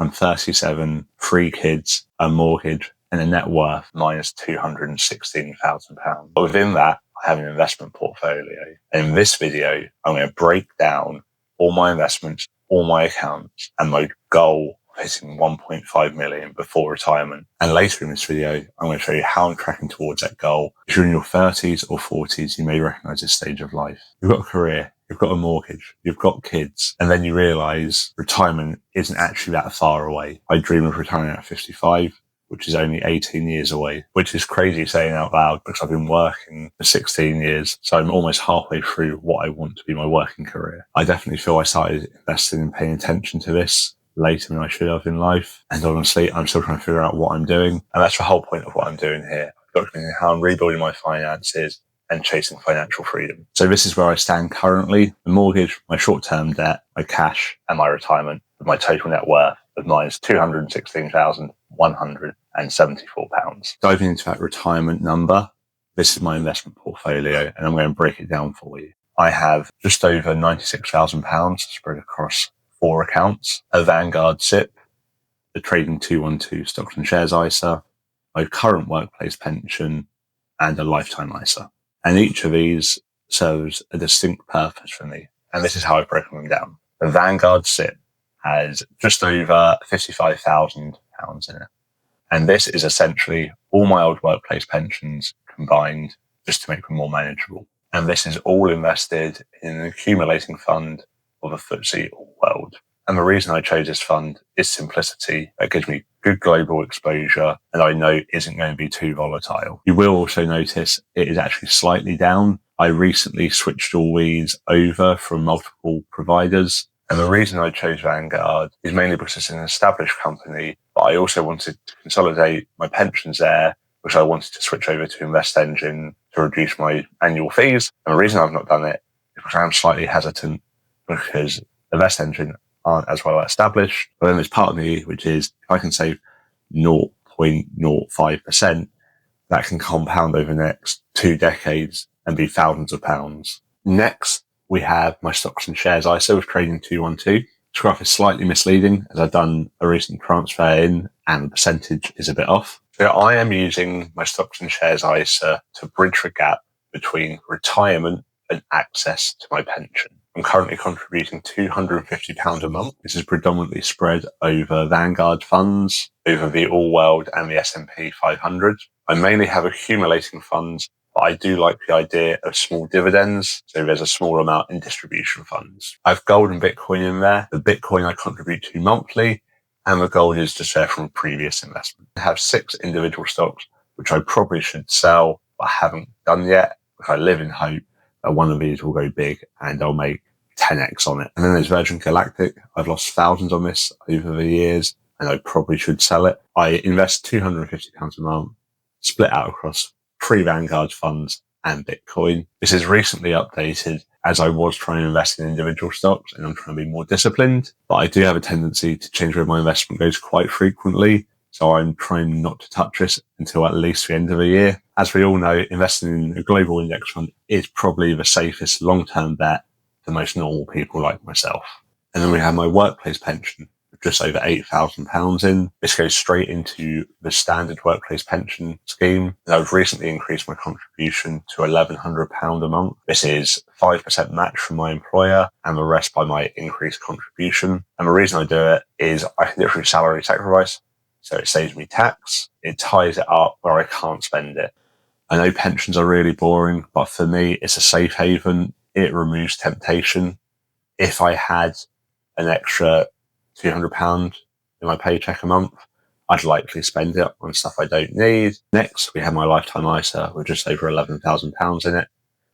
I'm 37, 3 kids, a mortgage, and a net worth minus £216,000. But within that, I have an investment portfolio. And in this video, I'm going to break down all my investments, all my accounts, and my goal of hitting 1.5 million before retirement. And later in this video, I'm going to show you how I'm tracking towards that goal. If you're in your 30s or 40s, you may recognize this stage of life. You've got a career, you've got a mortgage, you've got kids, and then you realize retirement isn't actually that far away. I dream of retiring at 55. Which is only 18 years away, which is crazy saying out loud because I've been working for 16 years. So I'm almost halfway through what I want to be my working career. I definitely feel I started investing and paying attention to this later than I should have in life. And honestly, I'm still trying to figure out what I'm doing. And that's the whole point of what I'm doing here. Documenting how I'm rebuilding my finances and chasing financial freedom. So this is where I stand currently. The mortgage, my short-term debt, my cash, and my retirement, with my total net worth of minus £216,174. Diving into that retirement number, this is my investment portfolio, and I'm going to break it down for you. I have just over £96,000 spread across 4 accounts, a Vanguard SIPP, the Trading 212 Stocks and Shares ISA, my current workplace pension, and a lifetime ISA. And each of these serves a distinct purpose for me. And this is how I've broken them down. The Vanguard SIPP has just over £55,000 in it. And this is essentially all my old workplace pensions combined just to make them more manageable. And this is all invested in an accumulating fund of a FTSE All World. And the reason I chose this fund is simplicity. It gives me good global exposure and I know isn't going to be too volatile. You will also notice it is actually slightly down. I recently switched all these over from multiple providers. And the reason I chose Vanguard is mainly because it's an established company, but I also wanted to consolidate my pensions there, which I wanted to switch over to Invest Engine to reduce my annual fees. And the reason I've not done it is because I'm slightly hesitant because Invest Engine aren't as well established. But then there's part of me, which is if I can save 0.05%, that can compound over the next 2 decades and be thousands of pounds. Next, we have my Stocks and Shares ISA with Trading 212. This graph is slightly misleading as I've done a recent transfer in and the percentage is a bit off. So I am using my Stocks and Shares ISA to bridge the gap between retirement and access to my pension. I'm currently contributing £250 a month. This is predominantly spread over Vanguard funds, over the All World and the S&P 500. I mainly have accumulating funds, but I do like the idea of small dividends. So there's a small amount in distribution funds. I have gold and Bitcoin in there. The Bitcoin I contribute to monthly and the gold is just there from previous investment. I have 6 individual stocks, which I probably should sell, but I haven't done yet. I live in hope that one of these will go big and I'll make 10x on it. And then there's Virgin Galactic. I've lost thousands on this over the years and I probably should sell it. I invest £250 a month, split out across 3 Vanguard funds and Bitcoin. This is recently updated as I was trying to invest in individual stocks and I'm trying to be more disciplined, but I do have a tendency to change where my investment goes quite frequently. So I'm trying not to touch this until at least the end of the year. As we all know, investing in a global index fund is probably the safest long-term bet for most normal people like myself. And then we have my workplace pension with just over £8,000 in. This goes straight into the standard workplace pension scheme. And I've recently increased my contribution to £1,100 a month. This is 5% match from my employer and the rest by my increased contribution. And the reason I do it is I can do it through salary sacrifice. So it saves me tax. It ties it up where I can't spend it. I know pensions are really boring, but for me, it's a safe haven. It removes temptation. If I had an extra £200 in my paycheck a month, I'd likely spend it on stuff I don't need. Next, we have my lifetime ISA with just over £11,000 in it.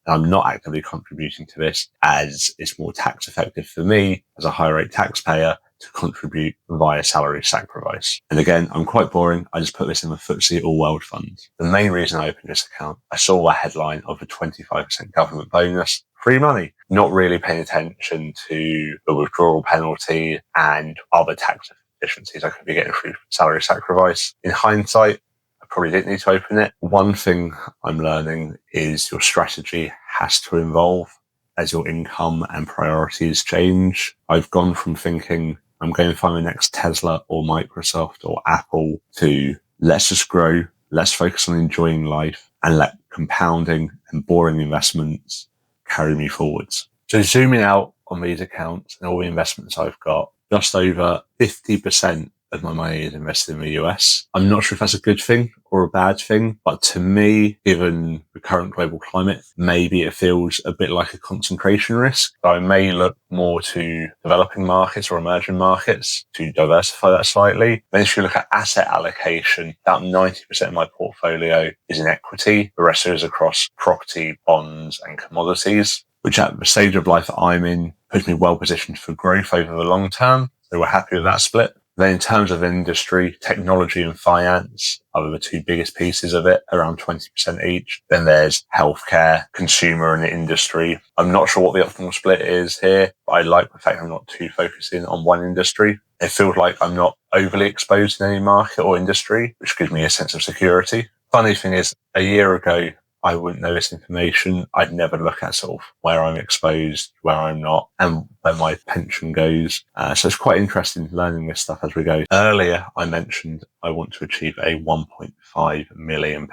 And I'm not actively contributing to this as it's more tax effective for me as a high rate taxpayer to contribute via salary sacrifice. And again, I'm quite boring. I just put this in the FTSE All World Fund. The main reason I opened this account, I saw a headline of a 25% government bonus, free money, not really paying attention to the withdrawal penalty and other tax efficiencies I could be getting through salary sacrifice. In hindsight, I probably didn't need to open it. One thing I'm learning is your strategy has to evolve as your income and priorities change. I've gone from thinking I'm going to find the next Tesla or Microsoft or Apple to let's just grow, let's focus on enjoying life and let compounding and boring investments carry me forwards. So zooming out on these accounts and all the investments I've got, just over 50% of my money is invested in the US. I'm not sure if that's a good thing or a bad thing, but to me, given the current global climate, maybe it feels a bit like a concentration risk. So I may look more to developing markets or emerging markets to diversify that slightly. Then if you look at asset allocation, about 90% of my portfolio is in equity. The rest is across property, bonds, and commodities, which at the stage of life I'm in puts me well positioned for growth over the long term. So we're happy with that split. Then in terms of industry, technology and finance are the two biggest pieces of it, around 20% each. Then there's healthcare, consumer and industry. I'm not sure what the optimal split is here, but I like the fact I'm not too focused in on one industry. It feels like I'm not overly exposed in any market or industry, which gives me a sense of security. Funny thing is, a year ago, I wouldn't know this information. I'd never look at sort of where I'm exposed, where I'm not, and where my pension goes. So it's quite interesting learning this stuff as we go. Earlier, I mentioned I want to achieve a £1.5 million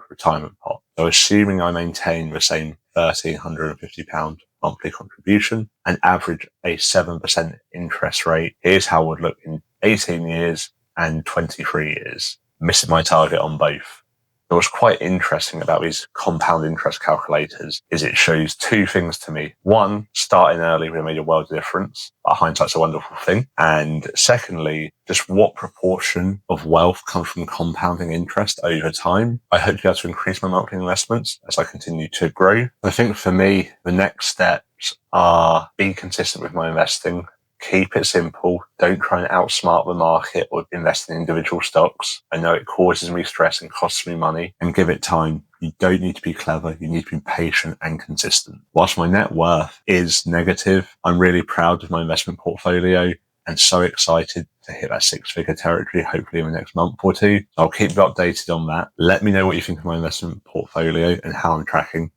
retirement pot. So assuming I maintain the same £1,350 monthly contribution and average a 7% interest rate, here's how it would look in 18 years and 23 years. Missing my target on both. What's quite interesting about these compound interest calculators is it shows two things to me. One, starting early would have made a world of difference. But hindsight's a wonderful thing. And secondly, just what proportion of wealth comes from compounding interest over time. I hope to be able to increase my monthly investments as I continue to grow. I think for me, the next steps are being consistent with my investing. Keep it simple. Don't try and outsmart the market or invest in individual stocks. I know it causes me stress and costs me money, and give it time. You don't need to be clever. You need to be patient and consistent. Whilst my net worth is negative, I'm really proud of my investment portfolio and so excited to hit that six-figure territory, hopefully in the next month or two. I'll keep you updated on that. Let me know what you think of my investment portfolio and how I'm tracking.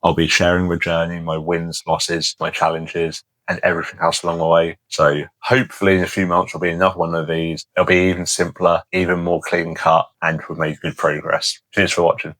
I'll be sharing the journey, my wins, losses, my challenges, and everything else along the way. So hopefully in a few months will be another one of these. It'll be even simpler, even more clean cut, and we've made good progress. Cheers for watching.